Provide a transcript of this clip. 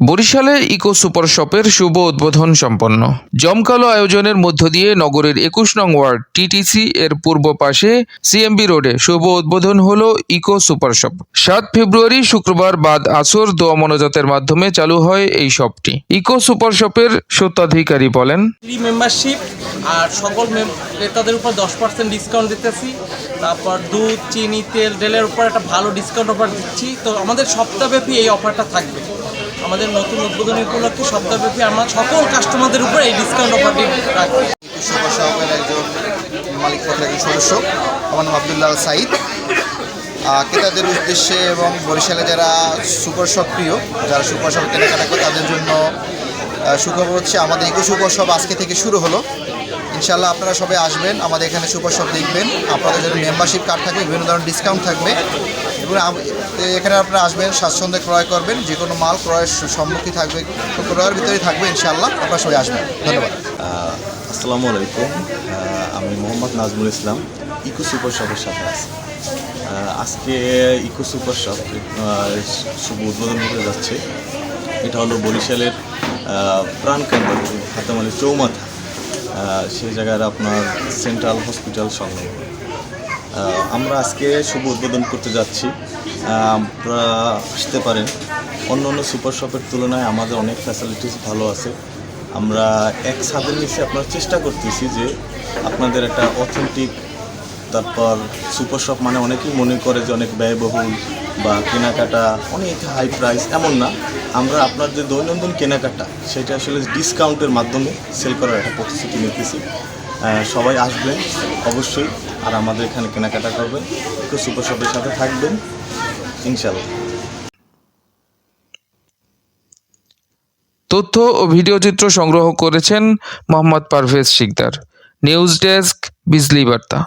বরিশালে eco super শপের শুভ উদ্বোধন সম্পন্ন। জমকালো আয়োজনের মধ্য দিয়ে নগরের ২১ নং ওয়ার্ড টিটিসি এর পূর্ব পাশে সিএমবি রোডে শুভ উদ্বোধন হলো ইকো সুপার শপ। ৭ ফেব্রুয়ারি শুক্রবার বাদ আসর দোয়া মোনাজাতের মাধ্যমে চালু হয় এই শপটি। ইকো সুপার শপের স্বত্বাধিকারী বলেন, ফ্রি মেম্বারশিপ আর সকল ক্রেতাদের উপর 10% ডিসকাউন্ট দিতেছি। তারপর দুধ, চিনি, তেল, ডেলের উপর একটা ভালো ডিসকাউন্ট অফার দিচ্ছি। তো আমাদের সপ্তাহব্যাপী এই অফারটা থাকবে। আমাদের নতুন উদ্বোধনী উপলক্ষে সপ্তাহব্যাপী আমরা সকল কাস্টমারদের উপর এই ডিসকাউন্ট অফারটি রাখবো। সুপার শপের একজন মালিক পক্ষের একজন সদস্য, আমার নাম আব্দুল্লাহ সাইদ। ক্রেতাদের উদ্দেশ্যে এবং বরিশালে যারা সুপার শপ প্রিয়, যারা সুপার শপ কেনাকাটা করে তাদের জন্য সুখবর হচ্ছে আমাদের ইকো সুপার শপ আজকে থেকে শুরু হলো। ইনশাআল্লাহ আপনারা সবাই আসবেন, আমাদের এখানে সুপার শপ দেখবেন। আপনাদের জন্য মেম্বারশিপ কার্ড থাকবে, বিভিন্ন ধরনের ডিসকাউন্ট থাকবে এবং এখানে আপনারা আসবেন, স্বাচ্ছন্দ্যে ক্রয় করবেন। যে কোনো মাল ক্রয়ের সম্মুখীন থাকবে, ক্রয়ের ভিতরেই থাকবে। ইনশাআল্লাহ আপনারা সবাই আসবেন। ধন্যবাদ। আসসালামু আলাইকুম। আমি মোহাম্মদ নাজমুল ইসলাম, ইকো সুপার শপের সাথে আছি। আজকে ইকো সুপার শপ শুভ উদ্বোধন হতে যাচ্ছে। এটা হলো বরিশালের প্রাণকেন্দ্র হাতেমালি চৌমাথা, সেই জায়গার আপনার সেন্ট্রাল হসপিটাল সংলগ্ন। আমরা আজকে শুভ উদ্বোধন করতে যাচ্ছি। আপনারা আসতে পারেন। অন্য অন্য সুপার শপের তুলনায় আমাদের অনেক ফ্যাসিলিটিস ভালো আছে। আমরা এক ছাদের নিচে আপনার চেষ্টা করতেছি যে আপনাদের একটা অথেন্টিক, তারপর সুপার শপ মানে অনেকেই মনে করে যে অনেক ব্যয়বহুল বা কেনাকাটা অনেক হাই প্রাইস, এমন না। আমরা আপনার যে দৈনন্দিন কেনাকাটা সেটা আসলে ডিসকাউন্টের মাধ্যমে সেল করার একটা প্রতিশ্রুতি নিতেছি। সবাই আসবেন অবশ্যই, আর আমাদের এখানে কেনাকাটা করবেন, ইকো সুপার শপের সাথে থাকবেন ইনশাল্লাহ। তথ্য ও ভিডিওচিত্র সংগ্রহ করেছেন মোহাম্মদ পারভেজ শিকদার। নিউজ ডেস্ক, বিজলি বার্তা।